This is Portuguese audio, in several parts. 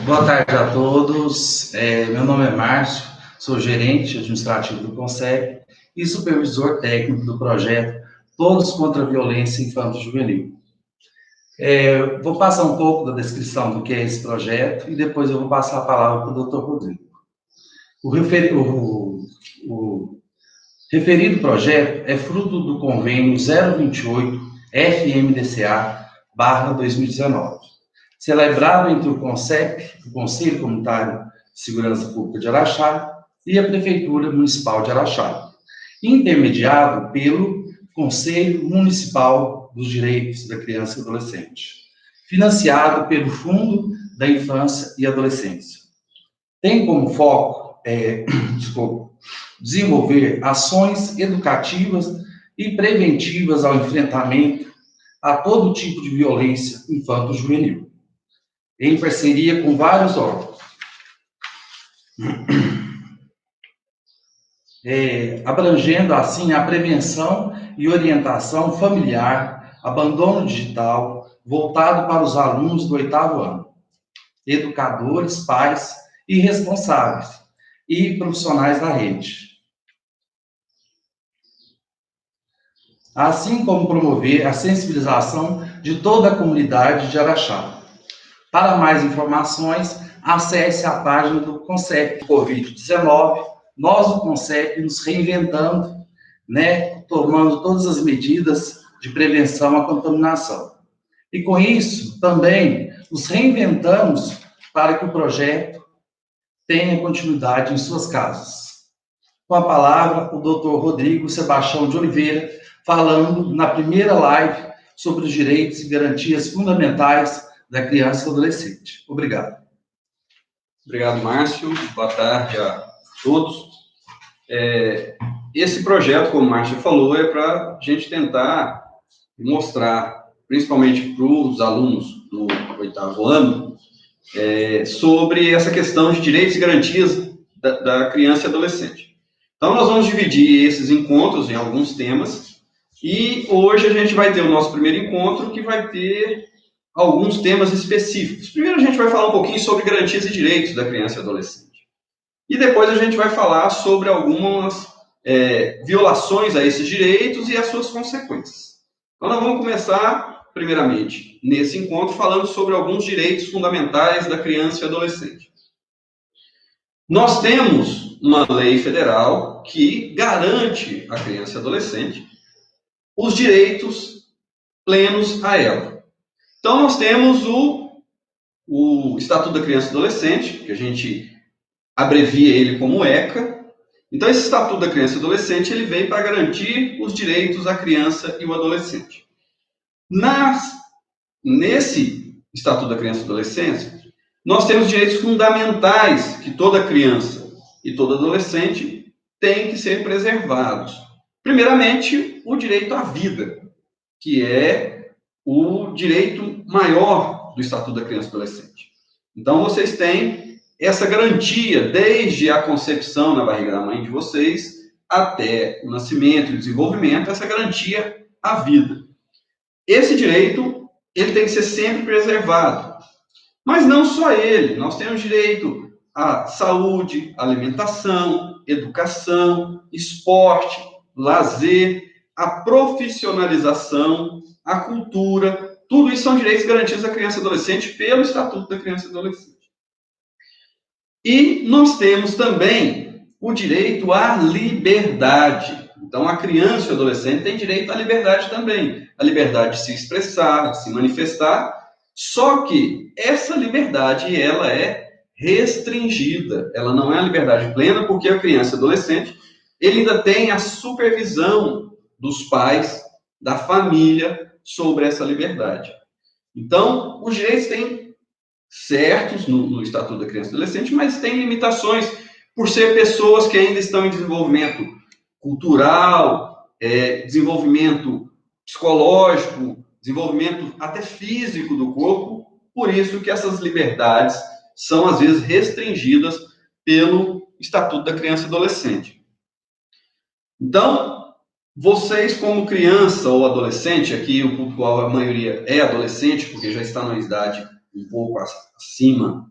Boa tarde a todos. Meu nome é Márcio, sou gerente administrativo do CONSEP e supervisor técnico do projeto Todos contra a Violência Infanto-Juvenil. Vou passar um pouco da descrição do que é esse projeto e depois eu vou passar a palavra para o Dr. Rodrigo. O referido projeto é fruto do convênio 028 FMDCA/2019, celebrado entre o CONSEP, o Conselho Comunitário de Segurança Pública de Araxá, e a Prefeitura Municipal de Araxá, intermediado pelo Conselho Municipal dos Direitos da Criança e Adolescente, financiado pelo Fundo da Infância e Adolescência. Tem como foco, desenvolver ações educativas e preventivas ao enfrentamento a todo tipo de violência infanto-juvenil, em parceria com vários órgãos, abrangendo assim a prevenção e orientação familiar, abandono digital, voltado para os alunos do 8º ano, educadores, pais e responsáveis, e profissionais da rede. Assim como promover a sensibilização de toda a comunidade de Araxá. Para mais informações, acesse a página do CONSEP Covid-19. Nós, o CONSEP, nos reinventando, tomando todas as medidas de prevenção à contaminação. E com isso, também nos reinventamos para que o projeto tenha continuidade em suas casas. Com a palavra, o Dr. Rodrigo Sebastião de Oliveira, falando na primeira live sobre os direitos e garantias fundamentais da criança e adolescente. Obrigado. Obrigado, Márcio. Boa tarde a todos. Esse projeto, como o Márcio falou, é para a gente tentar mostrar, principalmente para os alunos do 8º ano, sobre essa questão de direitos e garantias da criança e adolescente. Então, nós vamos dividir esses encontros em alguns temas, e hoje a gente vai ter o nosso primeiro encontro, que vai ter alguns temas específicos. Primeiro a gente vai falar um pouquinho sobre garantias e direitos da criança e adolescente. E depois a gente vai falar sobre algumas violações a esses direitos e as suas consequências. Então nós vamos começar, primeiramente, nesse encontro, falando sobre alguns direitos fundamentais da criança e adolescente. Nós temos uma lei federal que garante à criança e adolescente os direitos plenos a ela. Então, nós temos o Estatuto da Criança e Adolescente, que a gente abrevia ele como ECA. Então, esse Estatuto da Criança e Adolescente, ele vem para garantir os direitos à criança e ao adolescente. Nesse Estatuto da Criança e Adolescente, nós temos direitos fundamentais que toda criança e todo adolescente tem que ser preservados. Primeiramente, o direito à vida, que é o direito maior do Estatuto da Criança e Adolescente. Então, vocês têm essa garantia desde a concepção na barriga da mãe de vocês até o nascimento e o desenvolvimento, essa garantia à vida. Esse direito, ele tem que ser sempre preservado. Mas não só ele, nós temos direito à saúde, alimentação, educação, esporte, lazer, a profissionalização, a cultura, tudo isso são direitos garantidos à criança e adolescente pelo Estatuto da Criança e Adolescente. E nós temos também o direito à liberdade. Então, a criança e o adolescente tem direito à liberdade também. A liberdade de se expressar, de se manifestar, só que essa liberdade, ela é restringida. Ela não é a liberdade plena, porque a criança e o adolescente, ele ainda tem a supervisão dos pais, da família, sobre essa liberdade. Então, os direitos têm certos no Estatuto da Criança e Adolescente, mas tem limitações por ser pessoas que ainda estão em desenvolvimento cultural, desenvolvimento psicológico, desenvolvimento até físico do corpo, por isso que essas liberdades são, às vezes, restringidas pelo Estatuto da Criança e Adolescente. Então, vocês, como criança ou adolescente, aqui o público-alvo, a maioria é adolescente, porque já está na idade um pouco acima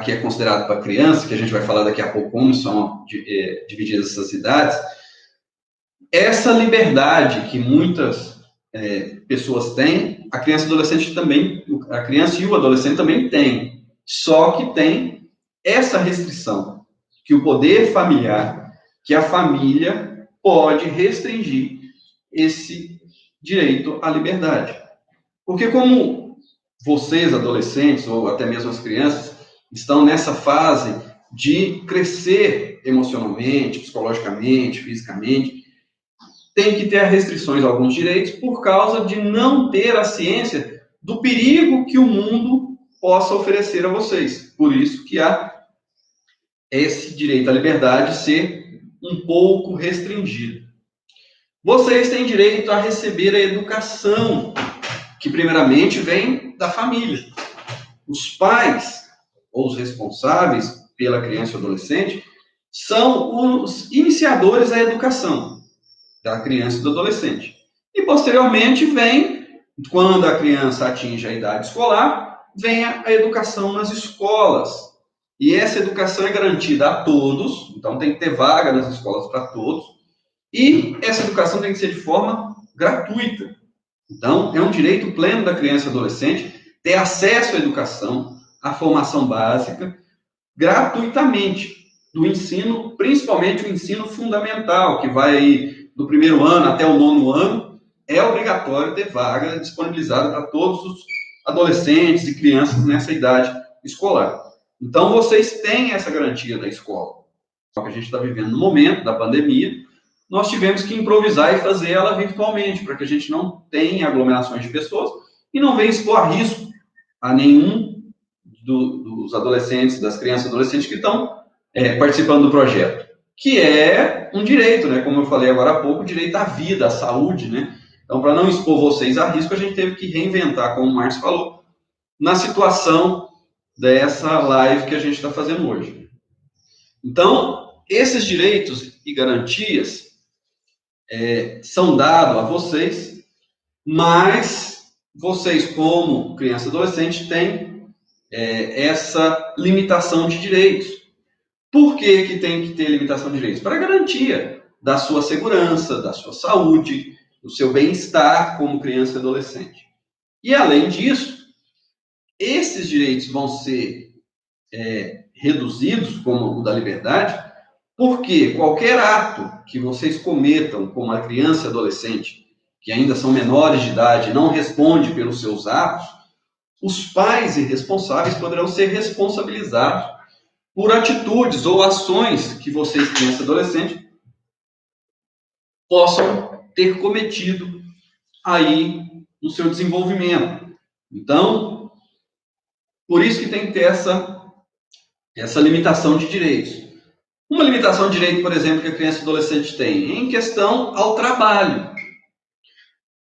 que é considerado para criança, que a gente vai falar daqui a pouco como são divididas essas idades, essa liberdade que muitas pessoas têm, a criança e adolescente também, a criança e o adolescente também têm, só que tem essa restrição, que o poder familiar, que a família pode restringir esse direito à liberdade. Porque como vocês, adolescentes, ou até mesmo as crianças, estão nessa fase de crescer emocionalmente, psicologicamente, fisicamente, tem que ter restrições a alguns direitos por causa de não ter a ciência do perigo que o mundo possa oferecer a vocês. Por isso que há esse direito à liberdade ser um pouco restringido. Vocês têm direito a receber a educação, que primeiramente vem da família. Os pais, ou os responsáveis pela criança e adolescente, são os iniciadores da educação da criança e do adolescente. E, posteriormente, vem, quando a criança atinge a idade escolar, vem a educação nas escolas. E essa educação é garantida a todos, então tem que ter vaga nas escolas para todos, e essa educação tem que ser de forma gratuita. Então, é um direito pleno da criança e adolescente ter acesso à educação, à formação básica, gratuitamente, do ensino, principalmente o ensino fundamental, que vai aí do primeiro ano até o 9º ano, é obrigatório ter vaga disponibilizada para todos os adolescentes e crianças nessa idade escolar. Então, vocês têm essa garantia da escola. Só que a gente está vivendo no momento da pandemia, nós tivemos que improvisar e fazer ela virtualmente, para que a gente não tenha aglomerações de pessoas e não venha expor a risco a nenhum dos adolescentes, das crianças e adolescentes que estão participando do projeto, que é um direito, né? Como eu falei agora há pouco, o direito à vida, à saúde, né? Então, para não expor vocês a risco, a gente teve que reinventar, como o Márcio falou, na situação dessa live que a gente está fazendo hoje. Então, esses direitos e garantias são dados a vocês, mas vocês, como criança e adolescente, têm essa limitação de direitos. Por que tem que ter limitação de direitos? Para garantia da sua segurança, da sua saúde, do seu bem-estar como criança e adolescente. E, além disso, esses direitos vão ser reduzidos, como o da liberdade, porque qualquer ato que vocês cometam como a criança e adolescente, que ainda são menores de idade, não responde pelos seus atos, os pais e responsáveis poderão ser responsabilizados por atitudes ou ações que vocês, criança e adolescente, possam ter cometido aí no seu desenvolvimento. Então, por isso que tem que ter essa limitação de direitos. Uma limitação de direito, por exemplo, que a criança e adolescente tem, em questão ao trabalho.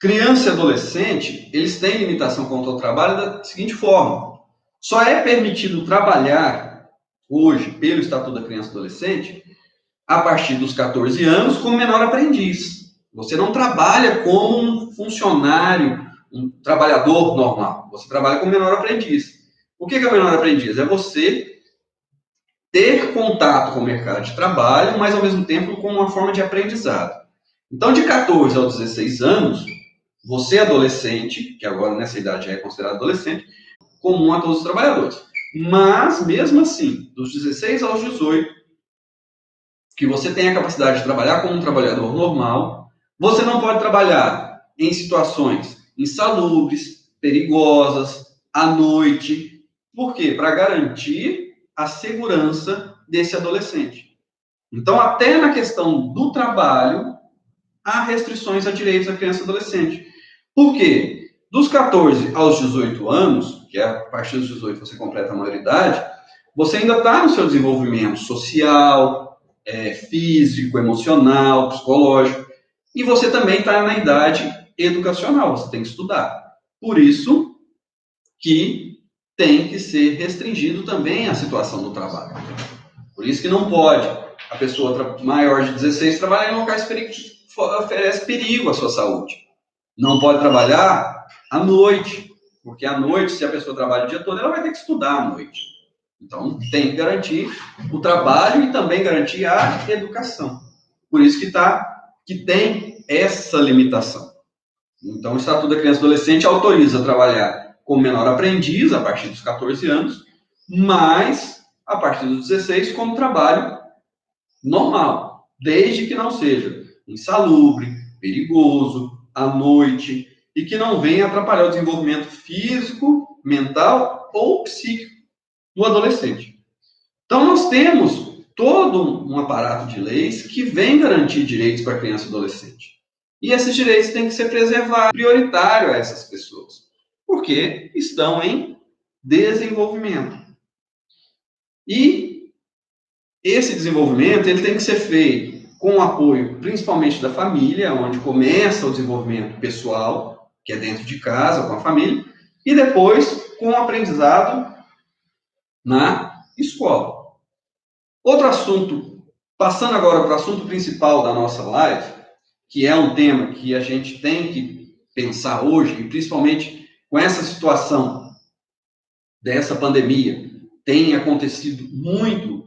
Criança e adolescente, eles têm limitação quanto ao trabalho da seguinte forma: só é permitido trabalhar hoje, pelo Estatuto da Criança e Adolescente, a partir dos 14 anos, como menor aprendiz. Você não trabalha como um funcionário, um trabalhador normal. Você trabalha como menor aprendiz. O que é menor aprendiz? É você ter contato com o mercado de trabalho, mas ao mesmo tempo com uma forma de aprendizado. Então, de 14 aos 16 anos, você adolescente, que agora nessa idade já é considerado adolescente, comum a todos os trabalhadores. Mas, mesmo assim, dos 16 aos 18, que você tem a capacidade de trabalhar como um trabalhador normal, você não pode trabalhar em situações insalubres, perigosas, à noite. Por quê? Para garantir a segurança desse adolescente. Então, até na questão do trabalho, há restrições a direitos da criança e adolescente. Por quê? Dos 14 aos 18 anos, que é a partir dos 18 você completa a maioridade, você ainda está no seu desenvolvimento social, físico, emocional, psicológico, e você também está na idade educacional, você tem que estudar. Por isso que tem que ser restringido também a situação do trabalho. Por isso que não pode a pessoa maior de 16 trabalhar em locais que oferecem perigo à sua saúde. Não pode trabalhar à noite, porque à noite, se a pessoa trabalha o dia todo, ela vai ter que estudar à noite. Então, tem que garantir o trabalho e também garantir a educação. Por isso que tem essa limitação. Então, o Estatuto da Criança e Adolescente autoriza a trabalhar como menor aprendiz a partir dos 14 anos, mas a partir dos 16 como trabalho normal, desde que não seja insalubre, perigoso, à noite, e que não venha atrapalhar o desenvolvimento físico, mental ou psíquico do adolescente. Então, nós temos todo um aparato de leis que vem garantir direitos para a criança e adolescente. E esses direitos têm que ser preservados, prioritário a essas pessoas, porque estão em desenvolvimento. E esse desenvolvimento ele tem que ser feito com o apoio, principalmente da família, onde começa o desenvolvimento pessoal, que é dentro de casa, com a família, e depois com o aprendizado na escola. Outro assunto, passando agora para o assunto principal da nossa live, que é um tema que a gente tem que pensar hoje, e principalmente com essa situação dessa pandemia, tem acontecido muito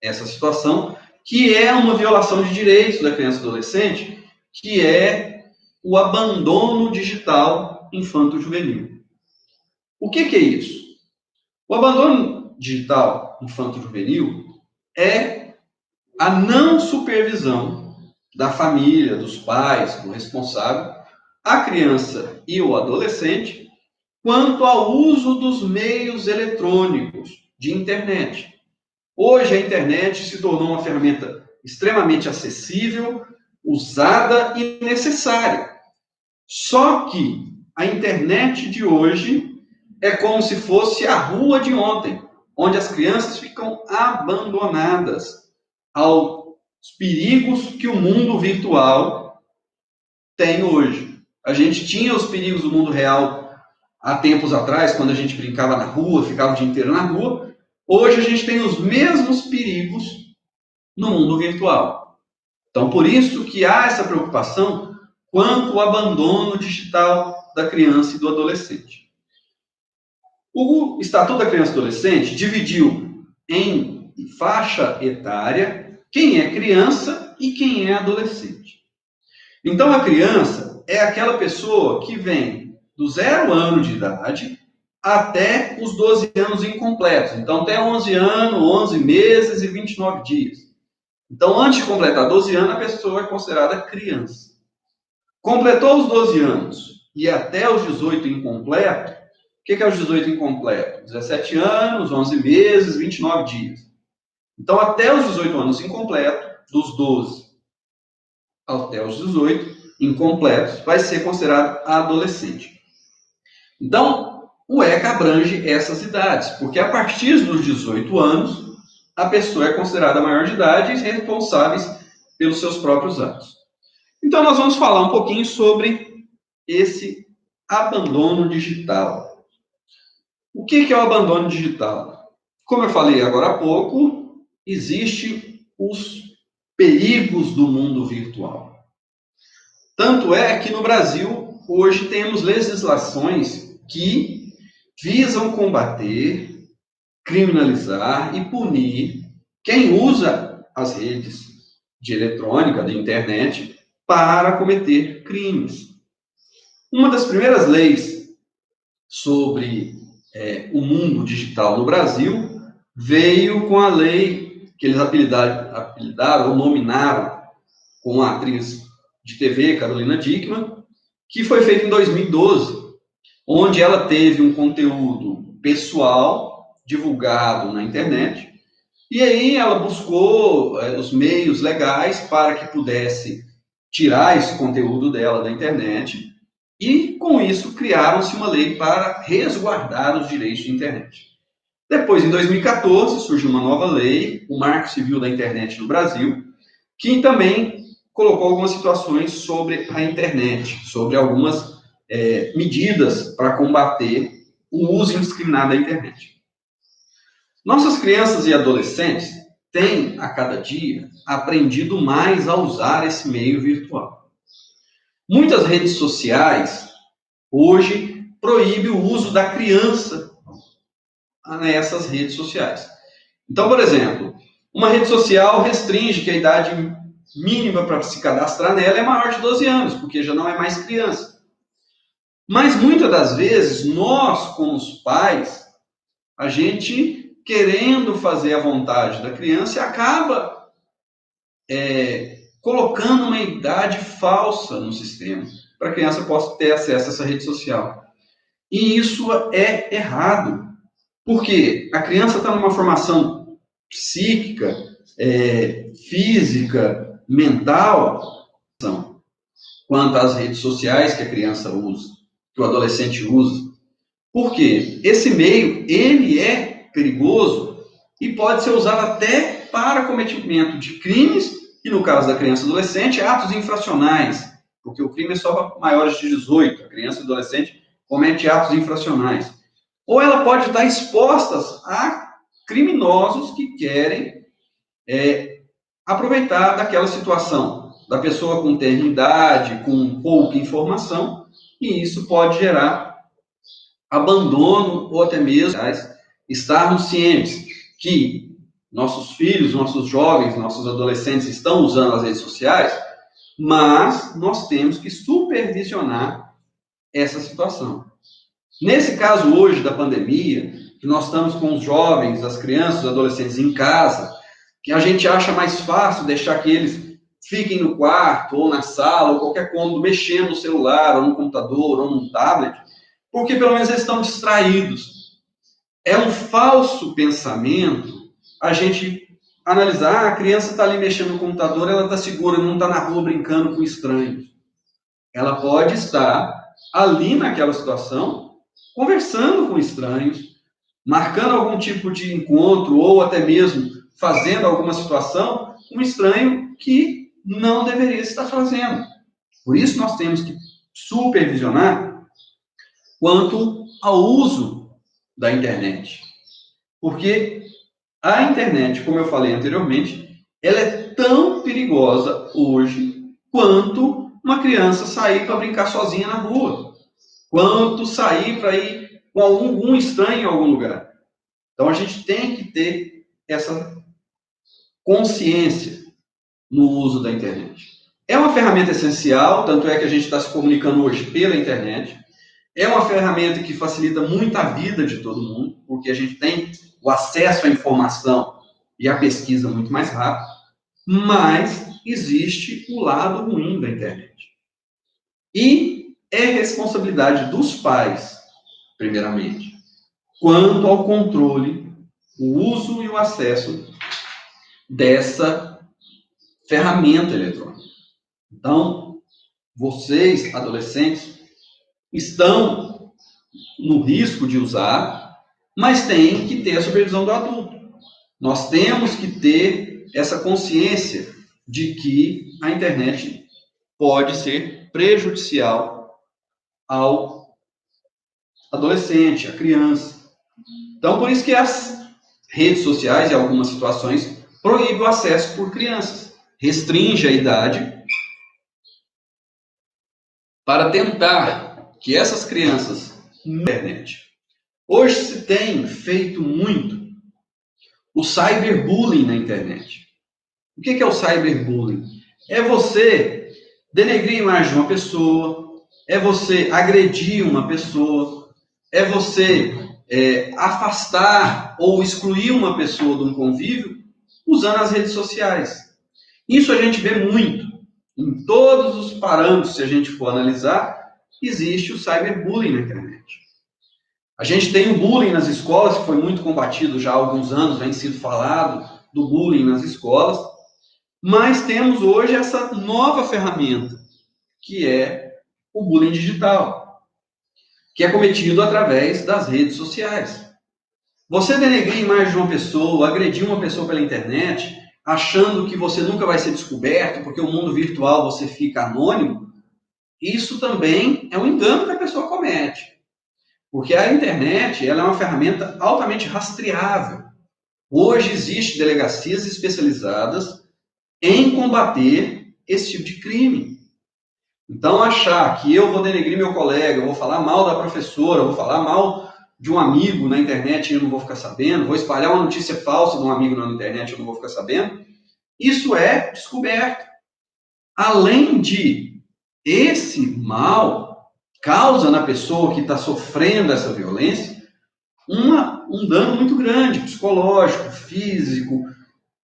essa situação, que é uma violação de direitos da criança e adolescente, que é o abandono digital infanto-juvenil. O que é isso? O abandono digital infanto-juvenil é a não supervisão da família, dos pais, do responsável, a criança e o adolescente, quanto ao uso dos meios eletrônicos de internet. Hoje a internet se tornou uma ferramenta extremamente acessível, usada e necessária. Só que a internet de hoje é como se fosse a rua de ontem, onde as crianças ficam abandonadas aos perigos que o mundo virtual tem hoje. A gente tinha os perigos do mundo real há tempos atrás, quando a gente brincava na rua, ficava o dia inteiro na rua. Hoje a gente tem os mesmos perigos no mundo virtual. Então, por isso que há essa preocupação quanto ao abandono digital da criança e do adolescente. O Estatuto da Criança e Adolescente dividiu em faixa etária quem é criança e quem é adolescente. Então, a criança é aquela pessoa que vem do 0 ano de idade até os 12 anos incompletos. Então, até 11 anos, 11 meses e 29 dias. Então, antes de completar 12 anos, a pessoa é considerada criança. Completou os 12 anos e até os 18 incompleto. O que é os 18 incompleto? 17 anos, 11 meses, 29 dias. Então, até os 18 anos incompleto, dos 12 até os 18 incompletos, vai ser considerado adolescente. Então, o ECA abrange essas idades, porque a partir dos 18 anos, a pessoa é considerada maior de idade e responsável pelos seus próprios atos. Então, nós vamos falar um pouquinho sobre esse abandono digital. O que é o abandono digital? Como eu falei agora há pouco, existem os perigos do mundo virtual. Tanto é que no Brasil, hoje, temos legislações que visam combater, criminalizar e punir quem usa as redes de eletrônica, da internet, para cometer crimes. Uma das primeiras leis sobre o mundo digital no Brasil veio com a lei que eles apelidaram ou nominaram com a atriz de TV, Carolina Dickmann, que foi feita em 2012, onde ela teve um conteúdo pessoal divulgado na internet, e aí ela buscou os meios legais para que pudesse tirar esse conteúdo dela da internet, e com isso criaram-se uma lei para resguardar os direitos de internet. Depois, em 2014, surgiu uma nova lei, o Marco Civil da Internet no Brasil, que também colocou algumas situações sobre a internet, sobre algumas medidas para combater o uso indiscriminado da internet. Nossas crianças e adolescentes têm, a cada dia, aprendido mais a usar esse meio virtual. Muitas redes sociais, hoje, proíbem o uso da criança nessas redes sociais. Então, por exemplo, uma rede social restringe que a idade mínima para se cadastrar nela é maior de 12 anos, porque já não é mais criança. Mas muitas das vezes, nós, como os pais, a gente querendo fazer a vontade da criança acaba colocando uma idade falsa no sistema, para a criança possa ter acesso a essa rede social. E isso é errado, porque a criança está numa formação psíquica, física, mental, quanto às redes sociais que a criança usa, que o adolescente usa. Por quê? Esse meio, ele é perigoso e pode ser usado até para cometimento de crimes, e no caso da criança e adolescente, atos infracionais, porque o crime é só para maiores de 18, a criança e adolescente comete atos infracionais. Ou ela pode estar exposta a criminosos que querem aproveitar daquela situação, da pessoa com tenra idade, com pouca informação, e isso pode gerar abandono ou até mesmo estarmos cientes que nossos filhos, nossos jovens, nossos adolescentes estão usando as redes sociais, mas nós temos que supervisionar essa situação. Nesse caso hoje da pandemia, que nós estamos com os jovens, as crianças, os adolescentes em casa, que a gente acha mais fácil deixar que eles fiquem no quarto, ou na sala, ou qualquer cômodo, mexendo no celular, ou no computador, ou no tablet, porque pelo menos eles estão distraídos. É um falso pensamento a gente analisar, a criança está ali mexendo no computador, ela está segura, não está na rua brincando com estranhos. Ela pode estar ali naquela situação, conversando com estranhos, marcando algum tipo de encontro, ou até mesmo fazendo alguma situação, um estranho que não deveria estar fazendo. Por isso nós temos que supervisionar quanto ao uso da internet. Porque a internet, como eu falei anteriormente, ela é tão perigosa hoje quanto uma criança sair para brincar sozinha na rua, quanto sair para ir com algum estranho em algum lugar. Então a gente tem que ter essa consciência no uso da internet. É uma ferramenta essencial, tanto é que a gente está se comunicando hoje pela internet. É uma ferramenta que facilita muito a vida de todo mundo, porque a gente tem o acesso à informação e à pesquisa muito mais rápido, mas existe o lado ruim da internet. E é responsabilidade dos pais, primeiramente, quanto ao controle, o uso e o acesso dessa ferramenta eletrônica. Então, vocês, adolescentes, estão no risco de usar, mas tem que ter a supervisão do adulto. Nós temos que ter essa consciência de que a internet pode ser prejudicial ao adolescente, à criança. Então, por isso que as redes sociais, em algumas situações, proíbem o acesso por crianças, restringe a idade para tentar que essas crianças na internet. Hoje se tem feito muito o cyberbullying na internet. O que é o cyberbullying? É você denegrir a imagem de uma pessoa, é você agredir uma pessoa, é você afastar ou excluir uma pessoa de um convívio usando as redes sociais. Isso a gente vê muito. Em todos os parâmetros, se a gente for analisar, existe o cyberbullying na internet. A gente tem o bullying nas escolas, que foi muito combatido já há alguns anos, vem sido falado do bullying nas escolas, mas temos hoje essa nova ferramenta, que é o bullying digital, que é cometido através das redes sociais. Você denegrir a imagem de uma pessoa, agredir uma pessoa pela internet, achando que você nunca vai ser descoberto, porque o mundo virtual você fica anônimo, isso também é um engano que a pessoa comete. Porque a internet ela é uma ferramenta altamente rastreável. Hoje existem delegacias especializadas em combater esse tipo de crime. Então, achar que eu vou denegrir meu colega, eu vou falar mal da professora, eu vou falar mal de um amigo na internet e eu não vou ficar sabendo, vou espalhar uma notícia falsa de um amigo na internet e eu não vou ficar sabendo. Isso é descoberto. Além de esse mal causa na pessoa que está sofrendo essa violência um dano muito grande, psicológico, físico,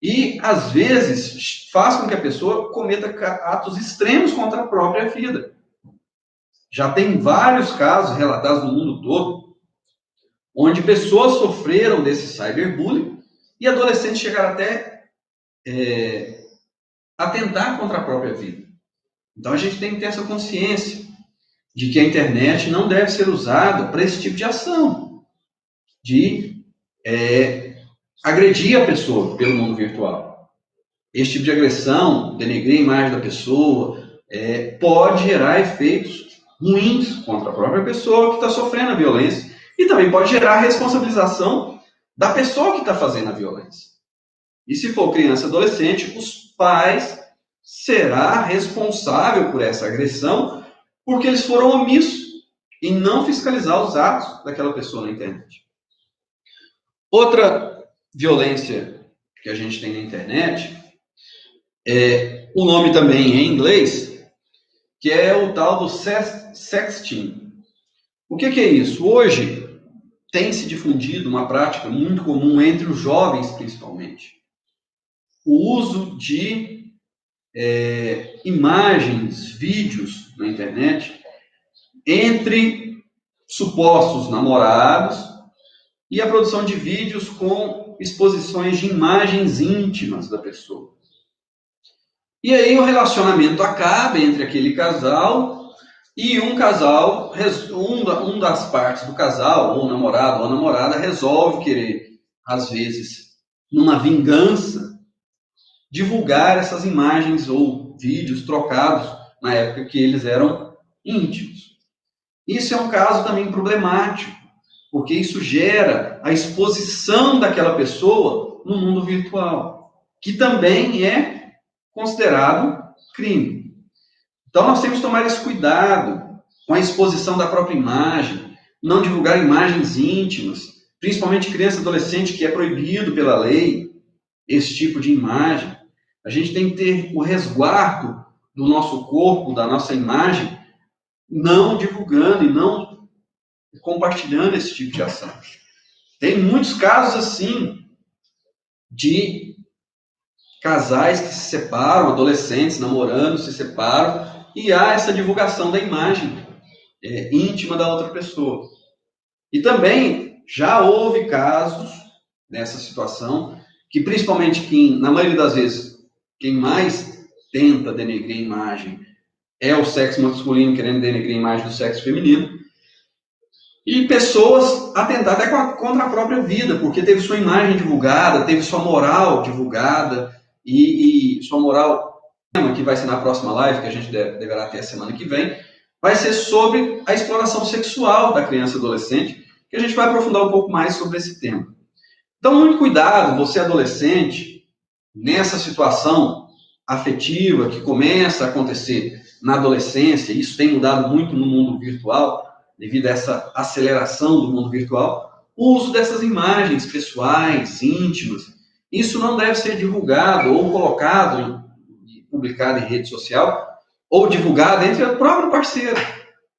e às vezes faz com que a pessoa cometa atos extremos contra a própria vida. Já tem vários casos relatados no mundo todo, onde pessoas sofreram desse cyberbullying e adolescentes chegaram até atentar contra a própria vida. Então a gente tem que ter essa consciência de que a internet não deve ser usada para esse tipo de ação, de agredir a pessoa pelo mundo virtual. Esse tipo de agressão, denegrir a imagem da pessoa, pode gerar efeitos ruins contra a própria pessoa que está sofrendo a violência e também pode gerar a responsabilização da pessoa que está fazendo a violência. E se for criança e adolescente, os pais será responsável por essa agressão porque eles foram omissos em não fiscalizar os atos daquela pessoa na internet. Outra violência que a gente tem na internet o nome também em inglês, que é o tal do sexting. O que é isso? Hoje tem se difundido uma prática muito comum entre os jovens, principalmente, o uso de imagens, vídeos na internet entre supostos namorados e a produção de vídeos com exposições de imagens íntimas da pessoa. E aí o relacionamento acaba entre aquele casal e um casal, um das partes do casal, ou o namorado ou a namorada, resolve querer, às vezes, numa vingança, divulgar essas imagens ou vídeos trocados na época que eles eram íntimos. Isso é um caso também problemático, porque isso gera a exposição daquela pessoa no mundo virtual, que também é considerado crime. Então nós temos que tomar esse cuidado com a exposição da própria imagem, não divulgar imagens íntimas, principalmente criança e adolescente, que é proibido pela lei esse tipo de imagem. A gente tem que ter o resguardo do nosso corpo, da nossa imagem, não divulgando e não compartilhando esse tipo de ação. Tem muitos casos assim de casais que se separam, adolescentes namorando, se separam, e há essa divulgação da imagem íntima da outra pessoa. E também já houve casos nessa situação que, principalmente, na maioria das vezes, quem mais tenta denegrir a imagem é o sexo masculino querendo denegrir a imagem do sexo feminino, e pessoas atentar até contra a própria vida, porque teve sua imagem divulgada, teve sua moral divulgada, e sua moral, que vai ser na próxima live, que a gente deverá ter a semana que vem, vai ser sobre a exploração sexual da criança e adolescente, que a gente vai aprofundar um pouco mais sobre esse tema. Então, muito cuidado, você adolescente, nessa situação afetiva que começa a acontecer na adolescência, isso tem mudado muito no mundo virtual, devido a essa aceleração do mundo virtual, o uso dessas imagens pessoais, íntimas, isso não deve ser divulgado ou colocado, publicado em rede social, ou divulgado entre o próprio parceiro,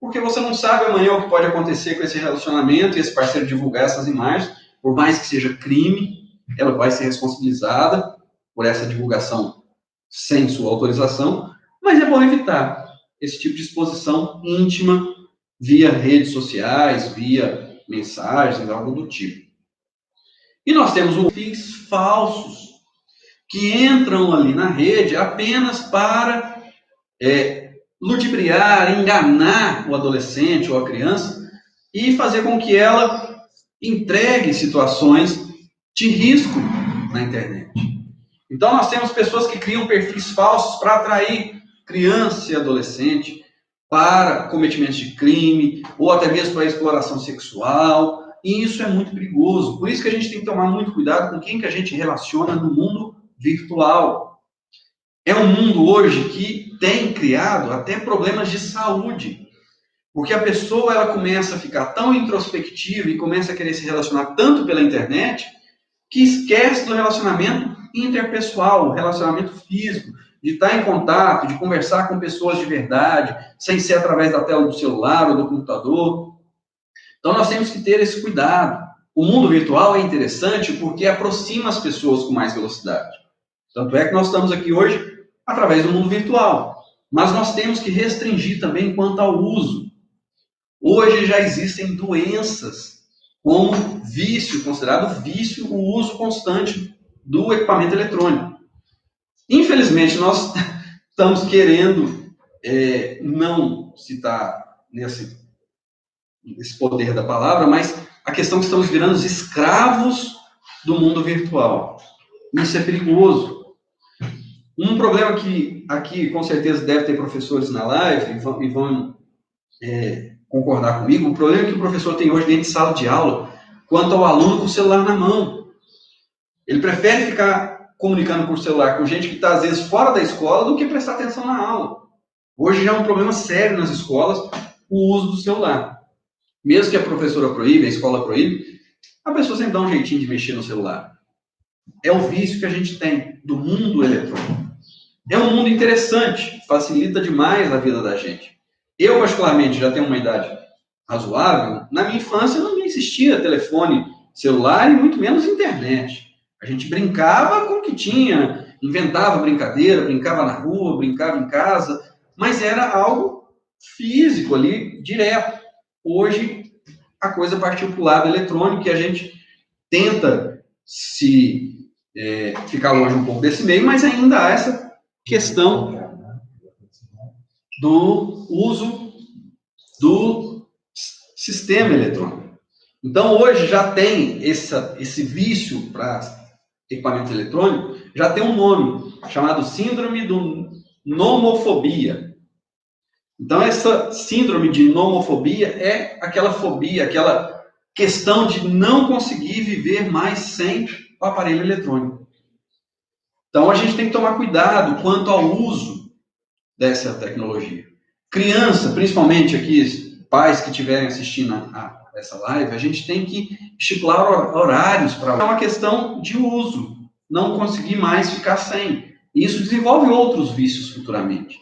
porque você não sabe amanhã o que pode acontecer com esse relacionamento e esse parceiro divulgar essas imagens, por mais que seja crime, ela vai ser responsabilizada por essa divulgação sem sua autorização, mas é bom evitar esse tipo de exposição íntima via redes sociais, via mensagens, algo do tipo. E nós temos perfis falsos que entram ali na rede apenas para ludibriar, enganar o adolescente ou a criança e fazer com que ela entregue situações de risco na internet. Então nós temos pessoas que criam perfis falsos para atrair criança e adolescente para cometimentos de crime ou até mesmo para exploração sexual. E isso é muito perigoso. Por isso que a gente tem que tomar muito cuidado com quem que a gente relaciona no mundo virtual. É um mundo hoje que tem criado até problemas de saúde. Porque a pessoa ela começa a ficar tão introspectiva e começa a querer se relacionar tanto pela internet que esquece do relacionamento interpessoal, o relacionamento físico, de estar em contato, de conversar com pessoas de verdade, sem ser através da tela do celular ou do computador. Então nós temos que ter esse cuidado. O mundo virtual é interessante porque aproxima as pessoas com mais velocidade. Tanto é que nós estamos aqui hoje através do mundo virtual. Mas nós temos que restringir também quanto ao uso. Hoje já existem doenças como vício, considerado vício, o uso constante do equipamento eletrônico. Infelizmente, nós estamos querendo não citar nesse poder da palavra, mas a questão é que estamos virando os escravos do mundo virtual. Isso é perigoso. Um problema que aqui, com certeza, deve ter professores na live e vão concordar comigo, o problema que o professor tem hoje dentro de sala de aula, quanto ao aluno com o celular na mão. Ele prefere ficar comunicando por celular com gente que está, às vezes, fora da escola do que prestar atenção na aula. Hoje já é um problema sério nas escolas o uso do celular. Mesmo que a professora proíbe, a escola proíbe, a pessoa sempre dá um jeitinho de mexer no celular. É o vício que a gente tem do mundo eletrônico. É um mundo interessante, facilita demais a vida da gente. Eu, particularmente, já tenho uma idade razoável. Na minha infância não existia telefone celular e muito menos internet. A gente brincava com o que tinha, inventava brincadeira, brincava na rua, brincava em casa, mas era algo físico ali, direto. Hoje, a coisa partiu para o lado eletrônico e a gente tenta ficar longe um pouco desse meio, mas ainda há essa questão do uso do sistema eletrônico. Então, hoje já tem esse vício para equipamento eletrônico, já tem um nome, chamado síndrome do nomofobia. Então, essa síndrome de nomofobia é aquela fobia, aquela questão de não conseguir viver mais sem o aparelho eletrônico. Então, a gente tem que tomar cuidado quanto ao uso dessa tecnologia. Criança, principalmente aqui, pais que estiverem assistindo a essa live, a gente tem que estipular horários para... É uma questão de uso, não conseguir mais ficar sem. E isso desenvolve outros vícios futuramente.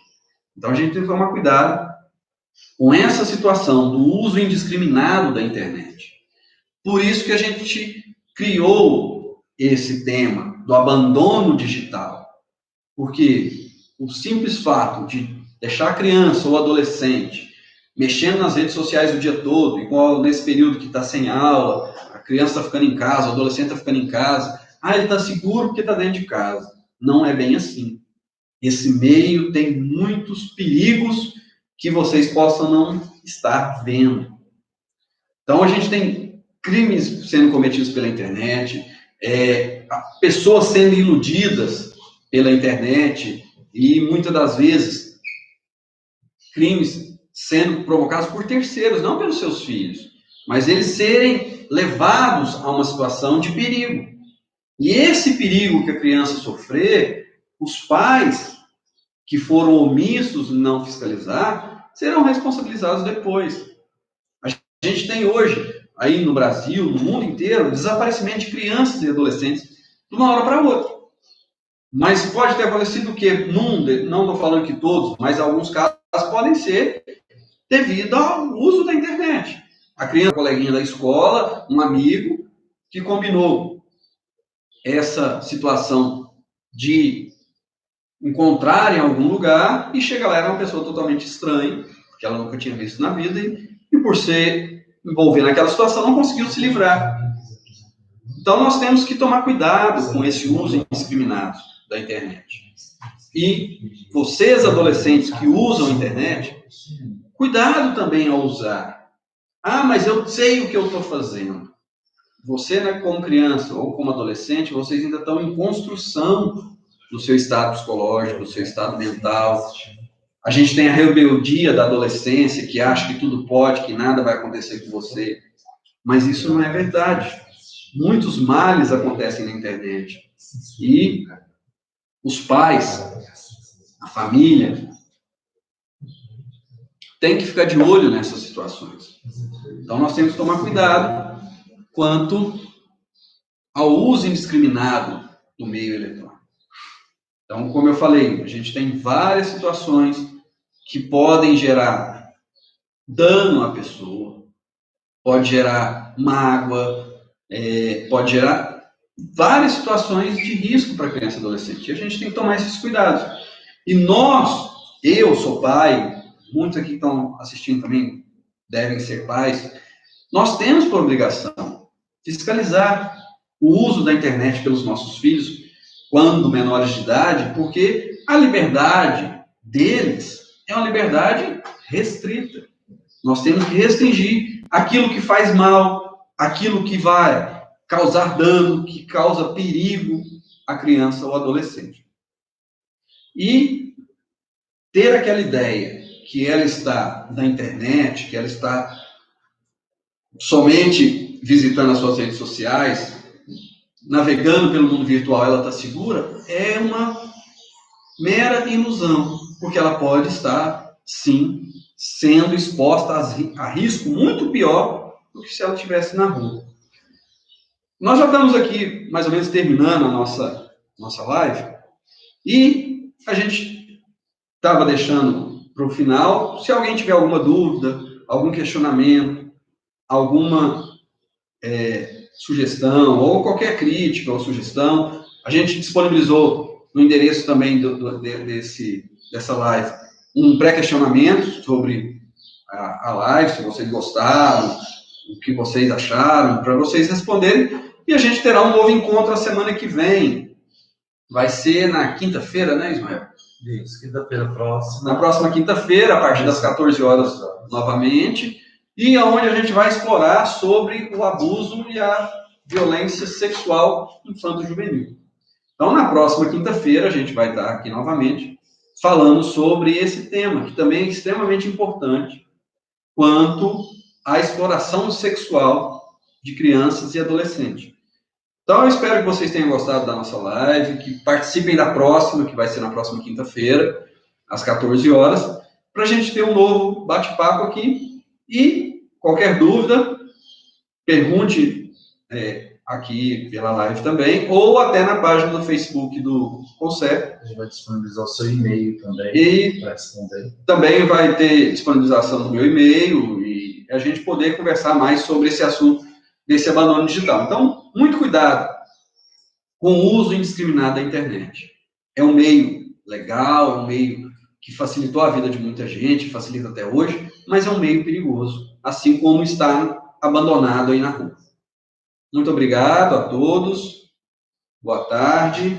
Então, a gente tem que tomar cuidado com essa situação do uso indiscriminado da internet. Por isso que a gente criou esse tema do abandono digital. Porque o simples fato de deixar a criança ou adolescente mexendo nas redes sociais o dia todo, igual nesse período que está sem aula, a criança está ficando em casa, o adolescente está ficando em casa, ele está seguro porque está dentro de casa. Não é bem assim. Esse meio tem muitos perigos que vocês possam não estar vendo. Então, a gente tem crimes sendo cometidos pela internet, pessoas sendo iludidas pela internet e, muitas das vezes, crimes sendo provocados por terceiros, não pelos seus filhos, mas eles serem levados a uma situação de perigo. E esse perigo que a criança sofrer, os pais que foram omissos em não fiscalizar, serão responsabilizados depois. A gente tem hoje, aí no Brasil, no mundo inteiro, desaparecimento de crianças e adolescentes de uma hora para outra. Mas pode ter acontecido o quê? Não estou falando que todos, mas alguns casos podem ser devido ao uso da internet. A criança, a coleguinha da escola, um amigo, que combinou essa situação de encontrar em algum lugar e chega lá, era uma pessoa totalmente estranha, que ela nunca tinha visto na vida, e por ser envolvida naquela situação, não conseguiu se livrar. Então, nós temos que tomar cuidado com esse uso indiscriminado da internet. E vocês, adolescentes que usam a internet, cuidado também ao usar. Mas eu sei o que eu estou fazendo. Você, né, como criança ou como adolescente, vocês ainda estão em construção do seu estado psicológico, do seu estado mental. A gente tem a rebeldia da adolescência, que acha que tudo pode, que nada vai acontecer com você. Mas isso não é verdade. Muitos males acontecem na internet. E os pais, a família, tem que ficar de olho nessas situações. Então, nós temos que tomar cuidado quanto ao uso indiscriminado do meio eletrônico. Então, como eu falei, a gente tem várias situações que podem gerar dano à pessoa, pode gerar mágoa, pode gerar várias situações de risco para a criança e adolescente. E a gente tem que tomar esses cuidados. E eu sou pai, muitos aqui que estão assistindo também devem ser pais, nós temos por obrigação fiscalizar o uso da internet pelos nossos filhos quando menores de idade, porque a liberdade deles é uma liberdade restrita. Nós temos que restringir aquilo que faz mal, aquilo que vai causar dano, que causa perigo à criança ou adolescente. E ter aquela ideia que ela está na internet, que ela está somente visitando as suas redes sociais, navegando pelo mundo virtual, ela está segura, é uma mera ilusão, porque ela pode estar, sim, sendo exposta a risco muito pior do que se ela estivesse na rua. Nós já estamos aqui, mais ou menos, terminando a nossa live, e a gente estava deixando para o final, se alguém tiver alguma dúvida, algum questionamento, alguma sugestão, ou qualquer crítica ou sugestão, a gente disponibilizou no endereço também dessa live um pré-questionamento sobre a live, se vocês gostaram, o que vocês acharam, para vocês responderem, e a gente terá um novo encontro a semana que vem. Vai ser na quinta-feira, né, Ismael? Isso, quinta-feira próxima. Na próxima quinta-feira, a partir das 14 horas novamente, e onde a gente vai explorar sobre o abuso e a violência sexual infanto-juvenil. Então, na próxima quinta-feira, a gente vai estar aqui novamente falando sobre esse tema, que também é extremamente importante, quanto à exploração sexual de crianças e adolescentes. Então, eu espero que vocês tenham gostado da nossa live, que participem da próxima, que vai ser na próxima quinta-feira, às 14 horas, para a gente ter um novo bate-papo aqui. E qualquer dúvida, pergunte aqui pela live também, ou até na página do Facebook do CONCEP. A gente vai disponibilizar o seu e-mail também E para responder. Também vai ter disponibilização do meu e-mail e a gente poder conversar mais sobre esse assunto desse abandono digital. Então, muito cuidado com o uso indiscriminado da internet. É um meio legal, é um meio que facilitou a vida de muita gente, facilita até hoje, mas é um meio perigoso, assim como está abandonado aí na rua. Muito obrigado a todos, boa tarde.